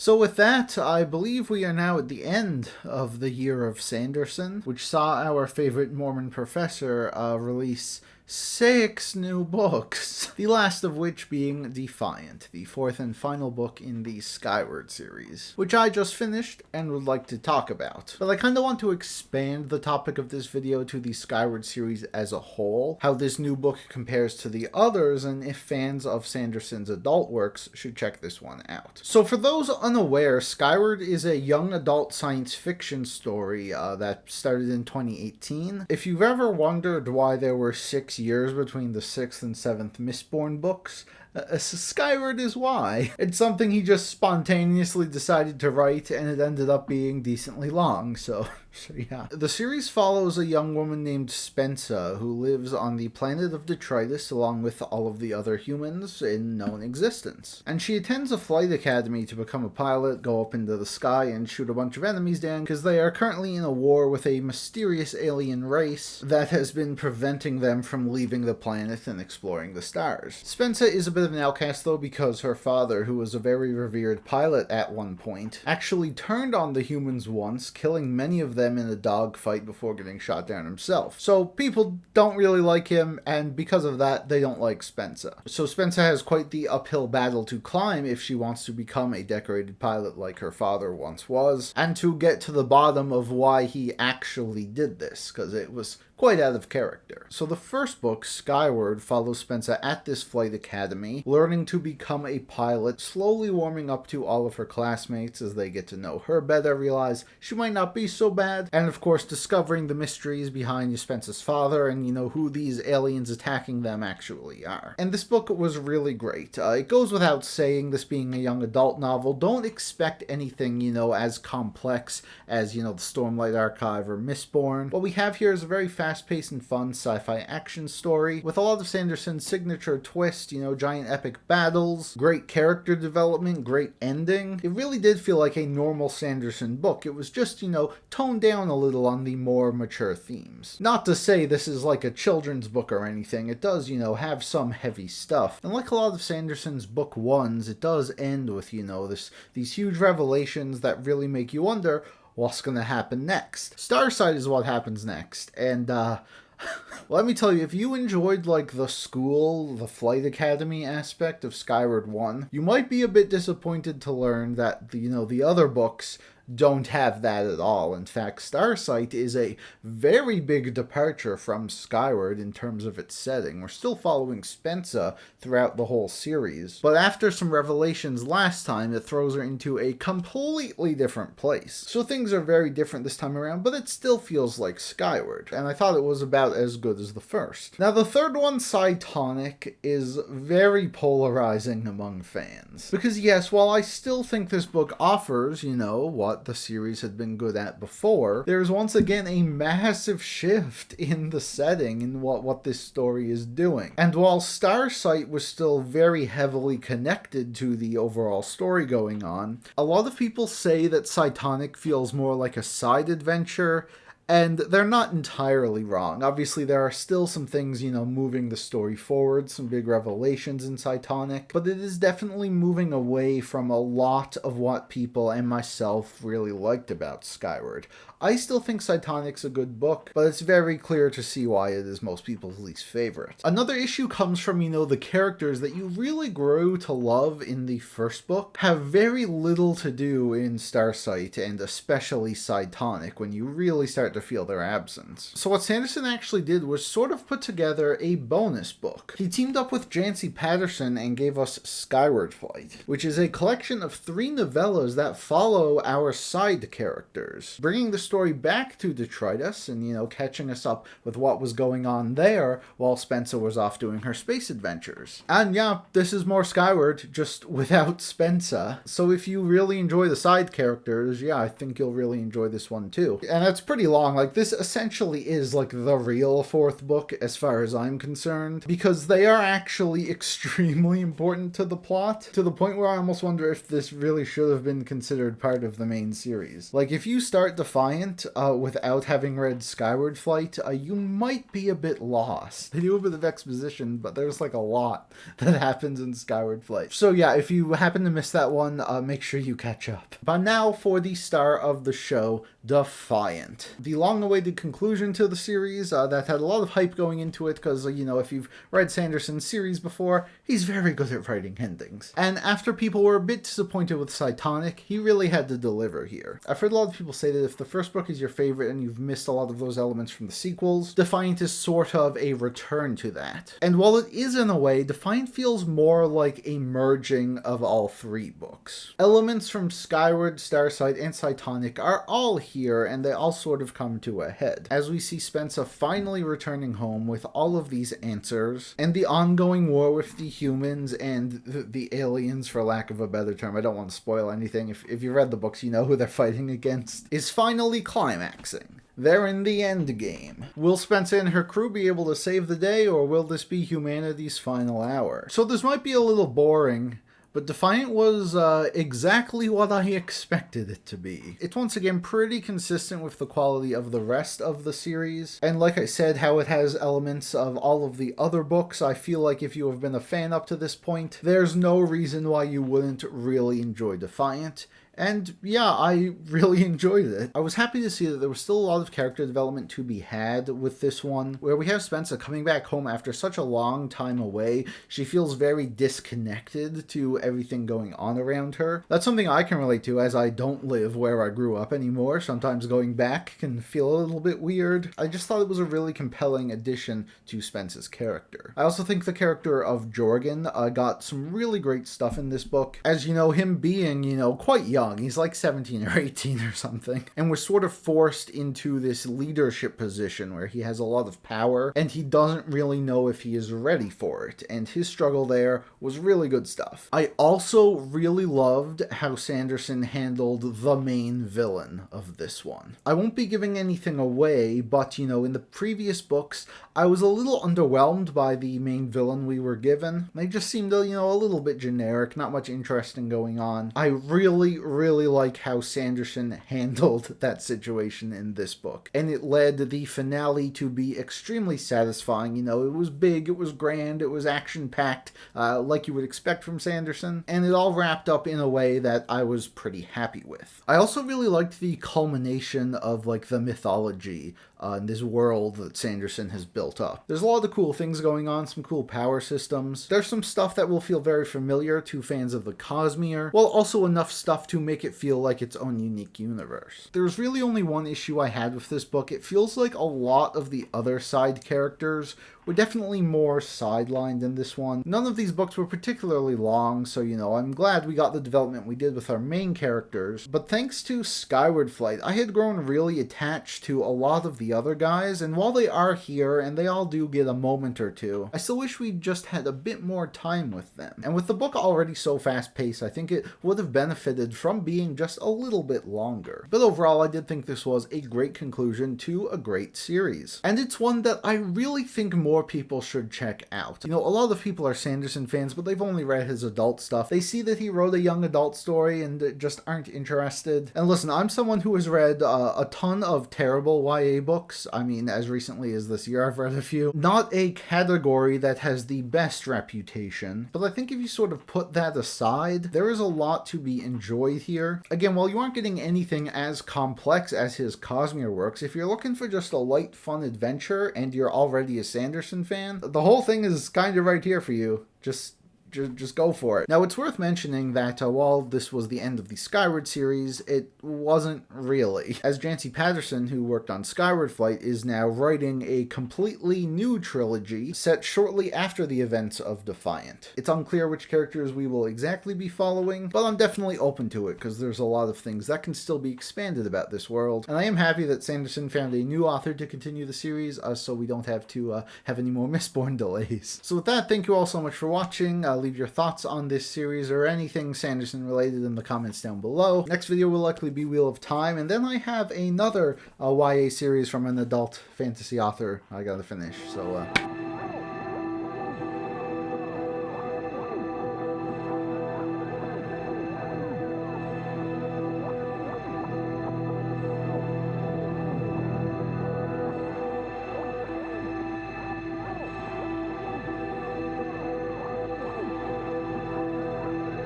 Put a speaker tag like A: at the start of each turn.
A: So with that, I believe we are now at the end of the year of Sanderson, which saw our favorite Mormon professor release 6 new books, the last of which being Defiant, the fourth and final book in the Skyward series, which I just finished and would like to talk about. But I kind of want to expand the topic of this video to the Skyward series as a whole, how this new book compares to the others, and if fans of Sanderson's adult works should check this one out. So for those unaware, Skyward is a young adult science fiction story that started in 2018. If you've ever wondered why there were 6 years between the 6th and 7th Mistborn books, Skyward is why. It's something he just spontaneously decided to write, and it ended up being decently long, so yeah. The series follows a young woman named Spensa, who lives on the planet of Detritus along with all of the other humans in known existence. And she attends a flight academy to become a pilot, go up into the sky, and shoot a bunch of enemies down, because they are currently in a war with a mysterious alien race that has been preventing them from leaving the planet and exploring the stars. Spensa is a bit of an outcast though, because her father, who was a very revered pilot at one point, actually turned on the humans once, killing many of them in a dogfight before getting shot down himself. So people don't really like him, and because of that, they don't like Spensa. So Spensa has quite the uphill battle to climb if she wants to become a decorated pilot like her father once was, and to get to the bottom of why he actually did this, because it was quite out of character. So the first book, Skyward, follows Spensa at this flight academy, learning to become a pilot, slowly warming up to all of her classmates as they get to know her better, realize she might not be so bad, and of course discovering the mysteries behind Spensa's father and, who these aliens attacking them actually are. And this book was really great. It goes without saying, this being a young adult novel, don't expect anything, as complex as, the Stormlight Archive or Mistborn. What we have here is a very fast-paced and fun sci-fi action story with a lot of Sanderson's signature twist, giant epic battles, great character development, great ending. It really did feel like a normal Sanderson book. It was just, toned down a little on the more mature themes. Not to say this is like a children's book or anything. It does, have some heavy stuff. And like a lot of Sanderson's book ones, it does end with, these huge revelations that really make you wonder what's going to happen next. Starsight is what happens next, and let me tell you, if you enjoyed the school, the flight academy aspect of Skyward 1, you might be a bit disappointed to learn that the other books don't have that at all. In fact, Starsight is a very big departure from Skyward in terms of its setting. We're still following Spensa throughout the whole series, but after some revelations last time, it throws her into a completely different place. So things are very different this time around, but it still feels like Skyward, and I thought it was about as good as the first. Now the third one, Cytonic, is very polarizing among fans. Because yes, while I still think this book offers, what the series had been good at before, there's once again a massive shift in the setting in what this story is doing. And while Starsight was still very heavily connected to the overall story going on, a lot of people say that Cytonic feels more like a side adventure, and they're not entirely wrong. Obviously, there are still some things, moving the story forward, some big revelations in Cytonic, but it is definitely moving away from a lot of what people and myself really liked about Skyward. I still think Cytonic's a good book, but it's very clear to see why it is most people's least favorite. Another issue comes from, the characters that you really grew to love in the first book have very little to do in Starsight, and especially Cytonic, when you really start to feel their absence. So what Sanderson actually did was sort of put together a bonus book. He teamed up with Jancy Patterson and gave us Skyward Flight, which is a collection of 3 novellas that follow our side characters, bringing the story back to Detritus and, catching us up with what was going on there while Spensa was off doing her space adventures. And yeah, this is more Skyward, just without Spensa. So if you really enjoy the side characters, yeah, I think you'll really enjoy this one too. And it's pretty long wrong, like, this essentially is, like, the real fourth book as far as I'm concerned, because they are actually extremely important to the plot, to the point where I almost wonder if this really should have been considered part of the main series. Like, if you start Defiant without having read Skyward Flight, you might be a bit lost. They do a bit of exposition, but there's, like, a lot that happens in Skyward Flight. So yeah, if you happen to miss that one, make sure you catch up. But now for the star of the show, Defiant. The long-awaited conclusion to the series that had a lot of hype going into it, because, you know, if you've read Sanderson's series before, he's very good at writing endings. And after people were a bit disappointed with Cytonic, he really had to deliver here. I've heard a lot of people say that if the first book is your favorite and you've missed a lot of those elements from the sequels, Defiant is sort of a return to that. And while it is in a way, Defiant feels more like a merging of all three books. Elements from Skyward, Starsight, and Cytonic are all here, and they all sort of come to a head, as we see Spencer finally returning home with all of these answers, and the ongoing war with the humans and the aliens, for lack of a better term. I don't want to spoil anything. If you read the books, you know who they're fighting against, is finally climaxing. They're in the end game. Will Spencer and her crew be able to save the day, or will this be humanity's final hour? So this might be a little boring, but Defiant was exactly what I expected it to be. It's once again pretty consistent with the quality of the rest of the series, and like I said, how it has elements of all of the other books. I feel like if you have been a fan up to this point, there's no reason why you wouldn't really enjoy Defiant. And yeah, I really enjoyed it. I was happy to see that there was still a lot of character development to be had with this one, where we have Spencer coming back home after such a long time away. She feels very disconnected to everything going on around her. That's something I can relate to, as I don't live where I grew up anymore. Sometimes going back can feel a little bit weird. I just thought it was a really compelling addition to Spencer's character. I also think the character of Jorgen got some really great stuff in this book, as, you know, him being, you know, quite young. He's like 17 or 18 or something, and was sort of forced into this leadership position where he has a lot of power and he doesn't really know if he is ready for it, and his struggle there was really good stuff. I also really loved how Sanderson handled the main villain of this one. I won't be giving anything away, but, you know, in the previous books, I was a little underwhelmed by the main villain we were given. They just seemed, you know, a little bit generic, not much interesting going on. I really like how Sanderson handled that situation in this book, and it led the finale to be extremely satisfying. You know, it was big, it was grand, it was action-packed, like you would expect from Sanderson, and it all wrapped up in a way that I was pretty happy with. I also really liked the culmination of, like, the mythology in this world that Sanderson has built up. There's a lot of cool things going on, some cool power systems. There's some stuff that will feel very familiar to fans of the Cosmere, while also enough stuff to make it feel like its own unique universe. There's really only one issue I had with this book. It feels like a lot of the other side characters were definitely more sidelined in this one. None of these books were particularly long, so, you know, I'm glad we got the development we did with our main characters. But thanks to Skyward Flight, I had grown really attached to a lot of the other guys, and while they are here and they all do get a moment or two, I still wish we'd just had a bit more time with them. And with the book already so fast-paced, I think it would have benefited from being just a little bit longer. But overall, I did think this was a great conclusion to a great series. And it's one that I really think more people should check out. You know, a lot of people are Sanderson fans, but they've only read his adult stuff. They see that he wrote a young adult story and just aren't interested. And listen, I'm someone who has read a ton of terrible YA books. I mean, as recently as this year, I've read a few. Not a category that has the best reputation, but I think if you sort of put that aside, there is a lot to be enjoyed here. Again, while you aren't getting anything as complex as his Cosmere works, if you're looking for just a light, fun adventure and you're already a Sanderson fan, the whole thing is kind of right here for you. Just go for it. Now, it's worth mentioning that while this was the end of the Skyward series, it wasn't really, as Jancy Patterson, who worked on Skyward Flight, is now writing a completely new trilogy set shortly after the events of Defiant. It's unclear which characters we will exactly be following, but I'm definitely open to it because there's a lot of things that can still be expanded about this world, and I am happy that Sanderson found a new author to continue the series so we don't have to have any more Mistborn delays. So with that, thank you all so much for watching. Leave your thoughts on this series or anything Sanderson related in the comments down below. Next video will likely be Wheel of Time, and then I have another YA series from an adult fantasy author I gotta finish. So